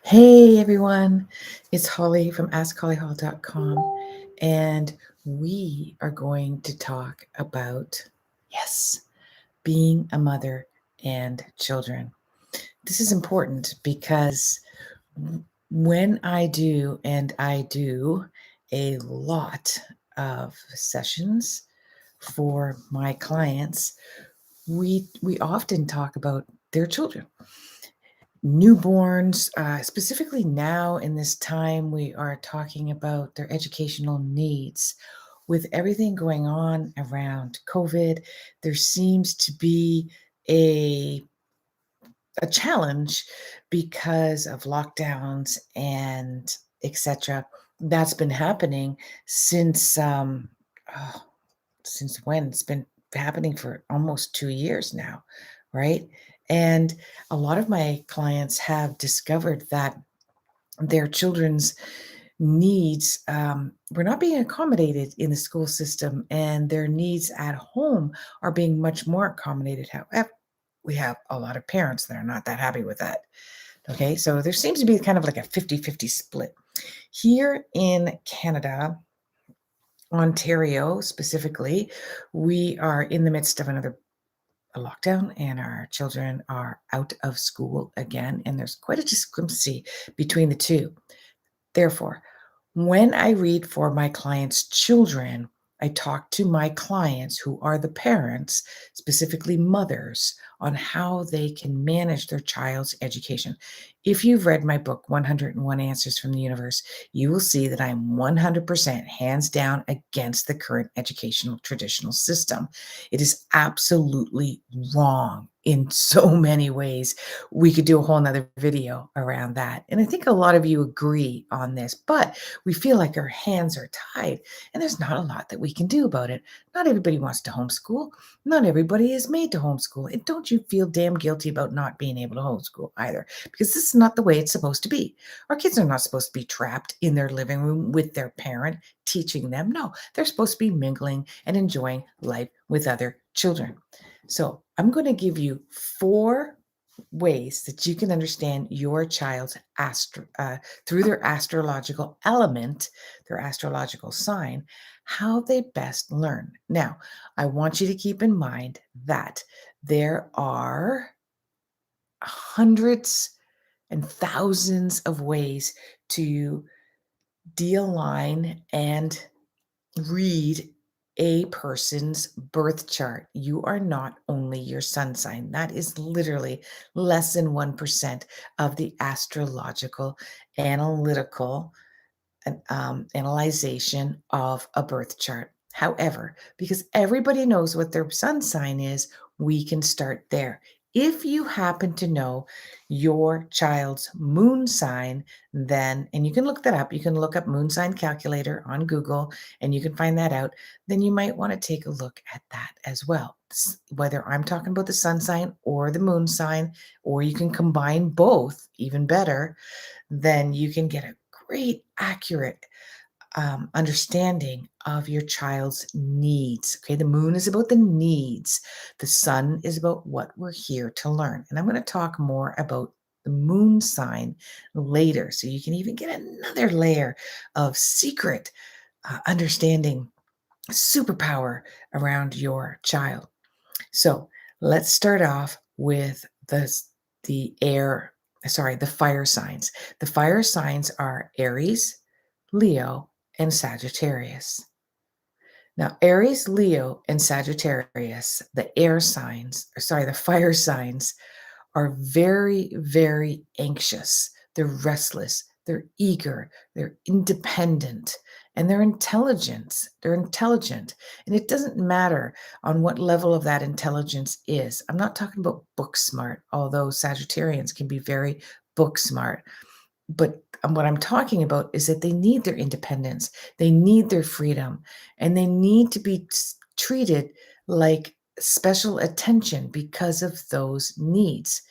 Hey everyone, it's Holly from AskHollyHall.com, and we are going to talk about, yes, being a mother and children. This is important because when I do a lot of sessions for my clients, we often talk about their children, newborns, specifically now in this time, we are talking about their educational needs. With everything going on around COVID, there seems to be a, a challenge because of lockdowns and etc. That's been happening since oh, since when? It's been happening for almost 2 years now, right? And a lot of my clients have discovered that their children's needs were not being accommodated in the school system, and their needs at home are being much more accommodated. However, we have a lot of parents that are not that happy with that. Okay, so there seems to be kind of like a 50-50 split. Here in Canada, Ontario specifically, we are in the midst of another lockdown, and our children are out of school again, and there's quite a discrepancy between the two. Therefore, when I read for my clients' children, I talk to my clients who are the parents, specifically mothers, on how they can manage their child's education. If you've read my book, 101 Answers from the Universe, you will see that I'm 100% hands down against the current educational traditional system. It is absolutely wrong in so many ways. We could do a whole nother video around that. And I think a lot of you agree on this, but we feel like our hands are tied and there's not a lot that we can do about it. Not everybody wants to homeschool. Not everybody is made to homeschool. And don't you feel damn guilty about not being able to homeschool either, because this is not the way it's supposed to be. Our kids are not supposed to be trapped in their living room with their parent teaching them. No, they're supposed to be mingling and enjoying life with other children. So I'm going to give you 4 ways that you can understand your child's through their astrological element, their astrological sign, how they best learn. Now, I want you to keep in mind that there are hundreds and thousands of ways to de-align and read a person's birth chart. You are not only your sun sign. That is literally less than 1% of the astrological analytical analyzation of a birth chart. However, because everybody knows what their sun sign is, we can start there. If you happen to know your child's moon sign, then, and you can look that up, you can look up moon sign calculator on Google and you can find that out, then you might want to take a look at that as well. Whether I'm talking about the sun sign or the moon sign, or you can combine both, even better, then you can get a great, accurate understanding of your child's needs. Okay, the moon is about the needs, the sun is about what we're here to learn. And I'm going to talk more about the moon sign later, so you can even get another layer of secret understanding, superpower around your child. So let's start off with the fire signs. The fire signs are Aries, Leo, and Sagittarius. Now, Aries, Leo, and Sagittarius, the fire signs, are very, very anxious. They're restless, they're eager, they're independent, and they're intelligent. They're intelligent. And it doesn't matter on what level of that intelligence is. I'm not talking about book smart, although Sagittarians can be very book smart. But what I'm talking about is that they need their independence, they need their freedom, and they need to be treated like special attention because of those needs.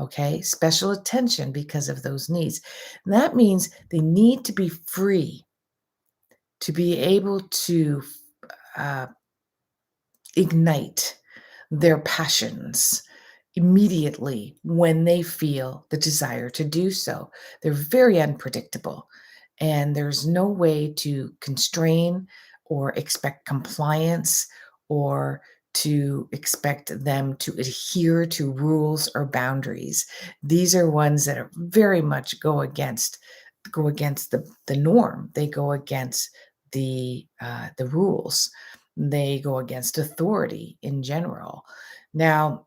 Okay, special attention because of those needs. And that means they need to be free to be able to uh, ignite their passions immediately when they feel the desire to do so. They're very unpredictable, and there's no way to constrain or expect compliance or to expect them to adhere to rules or boundaries. These are ones that are very much go against the norm. They go against the rules. They go against authority in general. Now,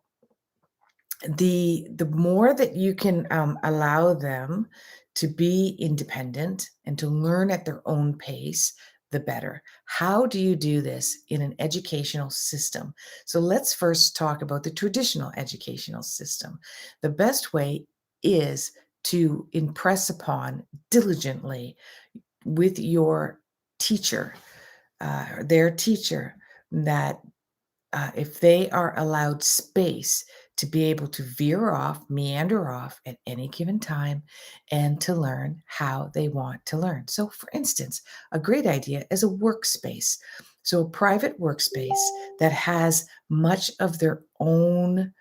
the more that you can allow them to be independent and to learn at their own pace, the better. How do you do this in an educational system? So let's first talk about the traditional educational system. The best way is to impress upon diligently with your teacher, their teacher, that if they are allowed space to be able to veer off, meander off at any given time, and to learn how they want to learn. So, for instance, a great idea is a workspace. So, a private workspace that has much of their own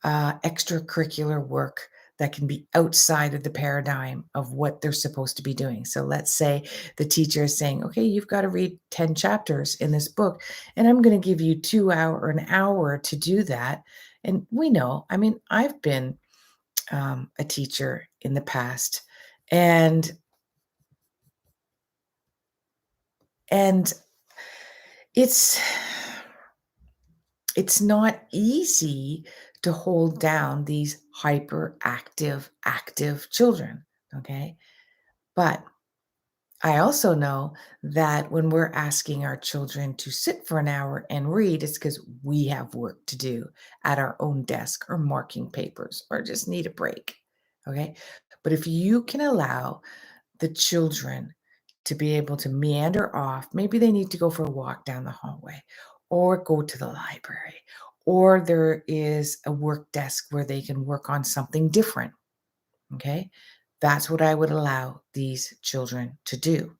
extracurricular work that can be outside of the paradigm of what they're supposed to be doing. So let's say the teacher is saying, okay, you've got to read 10 chapters in this book, and I'm going to give you 2 hour or an hour to do that. And we know, I mean, I've been a teacher in the past, and and it's it's not easy to hold down these hyperactive, active children. Okay. But I also know that when we're asking our children to sit for an hour and read, it's because we have work to do at our own desk or marking papers or just need a break. Okay. But if you can allow the children to be able to meander off, maybe they need to go for a walk down the hallway or go to the library, or there is a work desk where they can work on something different. Okay. That's what I would allow these children to do.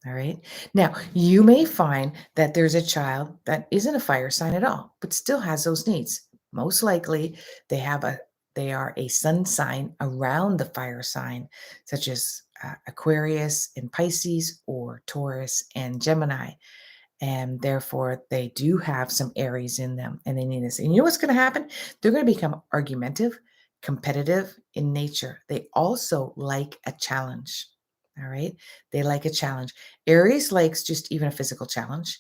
All right. Now, you may find that there's a child that isn't a fire sign at all, but still has those needs. Most likely, they have a they are a sun sign around the fire sign, such as Aquarius and Pisces, or Taurus and Gemini, and therefore they do have some Aries in them, and they need this. And you know what's going to happen? They're going to become argumentative, competitive in nature. They also like a challenge. All right. They like a challenge. Aries likes just even a physical challenge.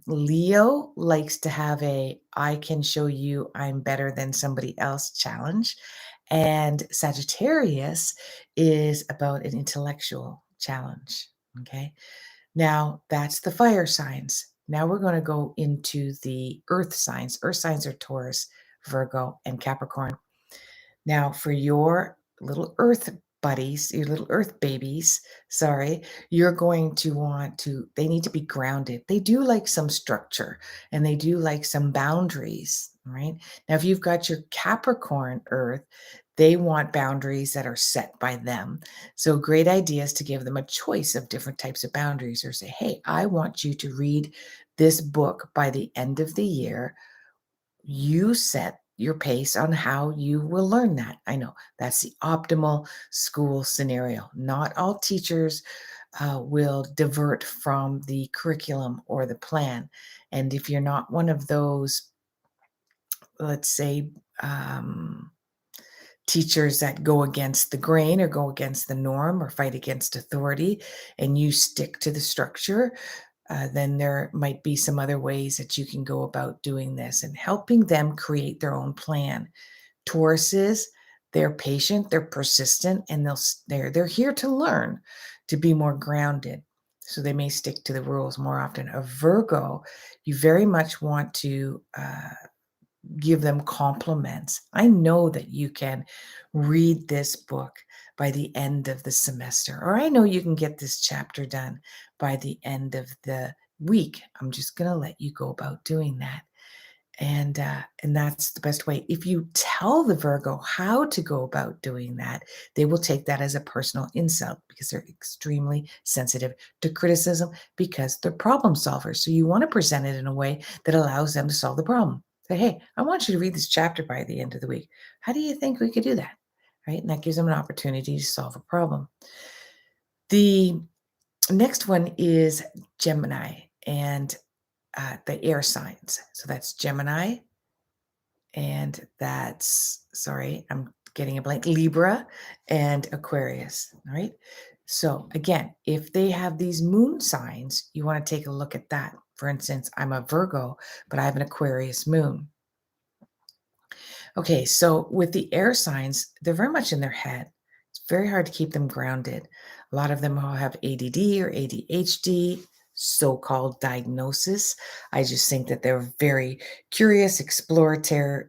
Leo likes to have a I can show you I'm better than somebody else challenge. And Sagittarius is about an intellectual challenge. Okay. Now, that's the fire signs. Now we're going to go into the earth signs. Earth signs are Taurus, Virgo, and Capricorn. Now, for your little earth buddies, your little earth babies, sorry, you're going to want to, they need to be grounded. They do like some structure and they do like some boundaries, right? Now, if you've got your Capricorn earth, they want boundaries that are set by them. So, great idea is to give them a choice of different types of boundaries, or say, hey, I want you to read this book by the end of the year. You set your pace on how you will learn that. I know that's the optimal school scenario. Not all teachers will divert from the curriculum or the plan. And if you're not one of those, let's say, teachers that go against the grain or go against the norm or fight against authority, and you stick to the structure, then there might be some other ways that you can go about doing this and helping them create their own plan. Tauruses, they're patient, they're persistent, and they're here to learn, to be more grounded. So they may stick to the rules more often. A Virgo, you very much want to give them compliments. I know that you can read this book by the end of the semester, or I know you can get this chapter done by the end of the week. I'm just going to let you go about doing that. And that's the best way. If you tell the Virgo how to go about doing that, they will take that as a personal insult because they're extremely sensitive to criticism because they're problem solvers. So you want to present it in a way that allows them to solve the problem. Say, hey, I want you to read this chapter by the end of the week. How do you think we could do that? Right? And that gives them an opportunity to solve a problem. The next one is Gemini and the air signs. So that's Gemini, and that's, sorry, I'm getting a blank, Libra and Aquarius. All right. So again, if they have these moon signs, you want to take a look at that. For instance, I'm a Virgo, but I have an Aquarius moon. Okay, so with the air signs, they're very much in their head. It's very hard to keep them grounded. A lot of them all have ADD or ADHD, so-called diagnosis. I just think that they're very curious, exploratory,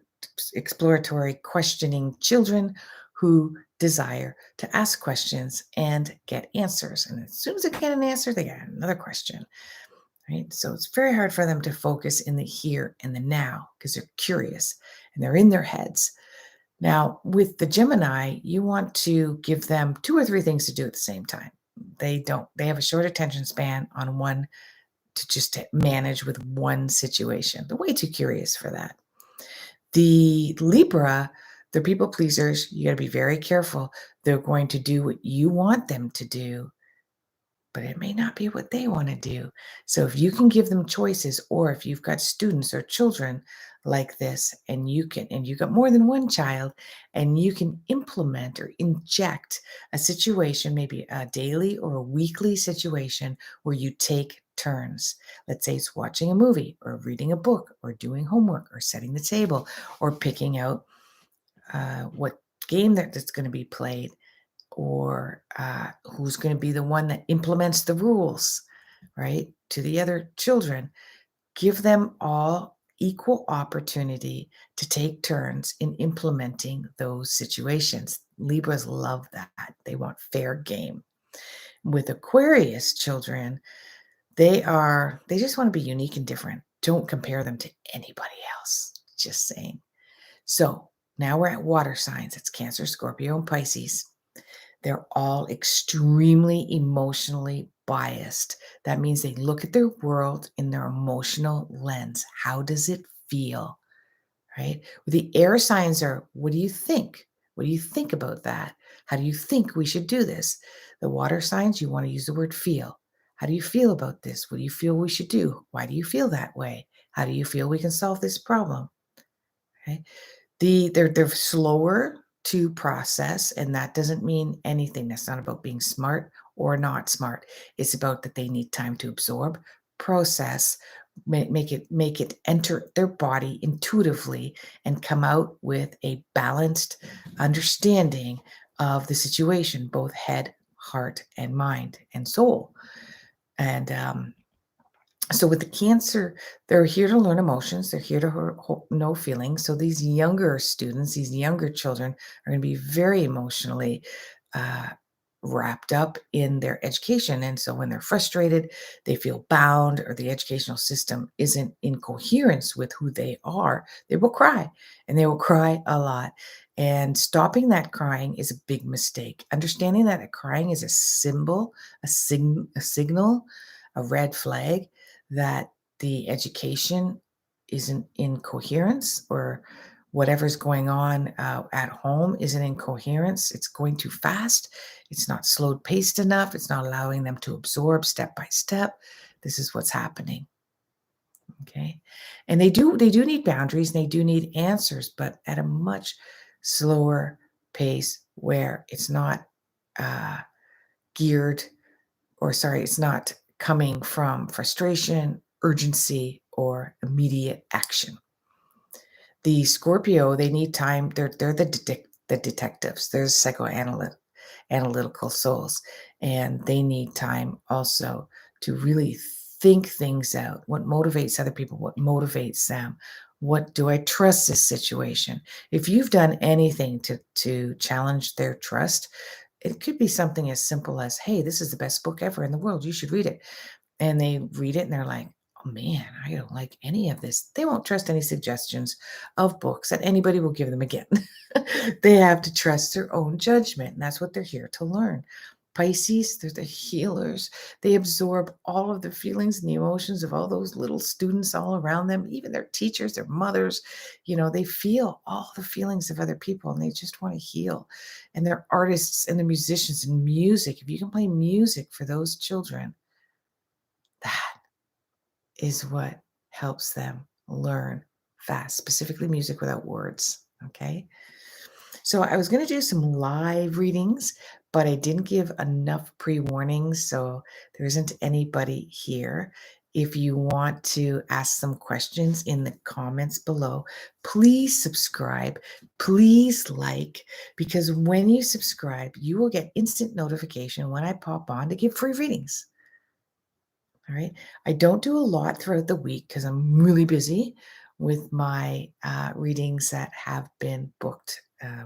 questioning children who desire to ask questions and get answers. And as soon as they get an answer, they get another question. Right? So it's very hard for them to focus in the here and the now because they're curious and they're in their heads. Now, with the Gemini, you want to give them two or three things to do at the same time. They have a short attention span on one to manage with one situation. They're way too curious for that. The Libra, they're people pleasers. You got to be very careful. They're going to do what you want them to do, but it may not be what they want to do. So if you can give them choices, or if you've got students or children like this, and you got more than one child, and you can implement or inject a situation, maybe a daily or a weekly situation where you take turns. Let's say it's watching a movie or reading a book or doing homework or setting the table or picking out what game that's going to be played, or who's going to be the one that implements the rules, right, to the other children. Give them all equal opportunity to take turns in implementing those situations. Libras love that. They want fair game. With Aquarius children, they just want to be unique and different. Don't compare them to anybody else. Just saying. So now we're at water signs. It's Cancer, Scorpio, and Pisces. They're all extremely emotionally biased. That means they look at their world in their emotional lens. How does it feel? Right? The air signs are, what do you think? What do you think about that? How do you think we should do this? The water signs, you want to use the word feel. How do you feel about this? What do you feel we should do? Why do you feel that way? How do you feel we can solve this problem? Okay. They're slower to process, and that doesn't mean anything. That's not about being smart or not smart. It's about that they need time to absorb, process, make it enter their body intuitively and come out with a balanced understanding of the situation, both head, heart, and mind and soul. And so with the Cancer, they're here to learn emotions. They're here to know feelings. So these younger students, these younger children, are going to be very emotionally uh, wrapped up in their education. And so when they're frustrated, they feel bound, or the educational system isn't in coherence with who they are, they will cry, and they will cry a lot. And stopping that crying is a big mistake. Understanding that crying is a symbol, a signal, a red flag that the education isn't in coherence, or whatever's going on at home isn't in coherence. It's going too fast. It's not slowed paced enough. It's not allowing them to absorb step by step. This is what's happening. Okay. And they do need boundaries, and they do need answers, but at a much slower pace, where it's not uh, geared, or sorry, it's not coming from frustration, urgency, or immediate action. The Scorpio, they need time. They're the detectives. They're analytical souls, and they need time also to really think things out. What motivates other people? What motivates them? What do I trust this situation? If you've done anything to challenge their trust, it could be something as simple as, "Hey, this is the best book ever in the world. You should read it." And they read it and they're like, "Oh man, I don't like any of this." They won't trust any suggestions of books that anybody will give them again. They have to trust their own judgment, and that's what they're here to learn. Pisces, they're the healers. They absorb all of the feelings and the emotions of all those little students all around them, even their teachers, their mothers. They feel all the feelings of other people and they just want to heal. And they're artists and the musicians and music. If you can play music for those children, that is what helps them learn fast, specifically music without words. Okay. So I was going to do some live readings, but I didn't give enough pre-warnings, so there isn't anybody here. If you want to ask some questions in the comments below, please subscribe, please like, because when you subscribe, you will get instant notification when I pop on to give free readings. All right. I don't do a lot throughout the week because I'm really busy with my readings that have been booked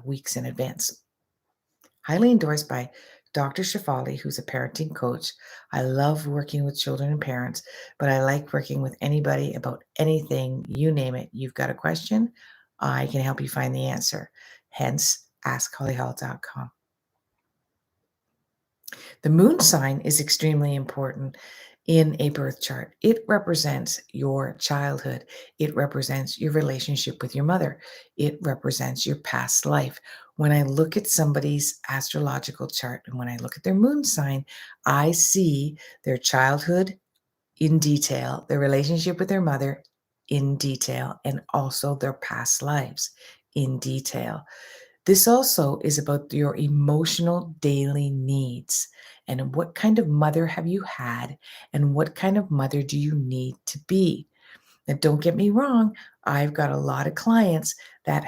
weeks in advance. Highly endorsed by Dr. Shafali, who's a parenting coach. I love working with children and parents, but I like working with anybody about anything, you name it. You've got a question, I can help you find the answer. Hence, askhollyhall.com. The moon sign is extremely important in a birth chart. It represents your childhood. It represents your relationship with your mother. It represents your past life. When I look at somebody's astrological chart and when I look at their moon sign, I see their childhood in detail, their relationship with their mother in detail, and also their past lives in detail. This also is about your emotional daily needs and what kind of mother have you had and what kind of mother do you need to be. Now, don't get me wrong, I've got a lot of clients that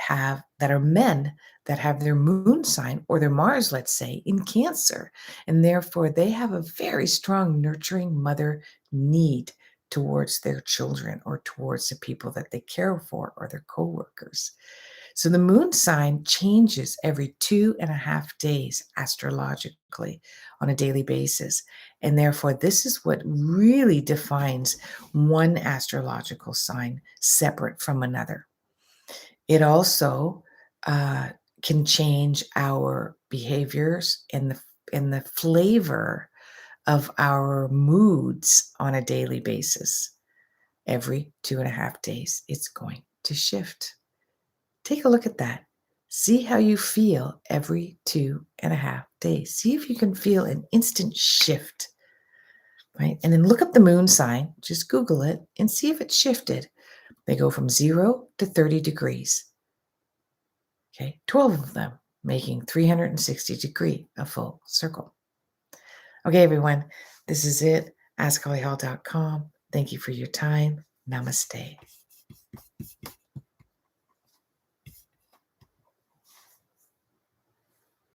are men that have their moon sign or their Mars, let's say, in Cancer, and therefore they have a very strong nurturing mother need towards their children or towards the people that they care for or their coworkers. So the moon sign changes every 2.5 days astrologically on a daily basis. And therefore, this is what really defines one astrological sign separate from another. It also uh, can change our behaviors and the flavor of our moods on a daily basis. Every 2.5 days, it's going to shift. Take a look at that. See how you feel every 2.5 days. See if you can feel an instant shift, right? And then look up the moon sign, just Google it and see if it shifted. They go from 0 to 30 degrees. Okay, 12 of them making 360-degree, a full circle. Okay, everyone, this is it. AskHollyHall.com. Thank you for your time. Namaste.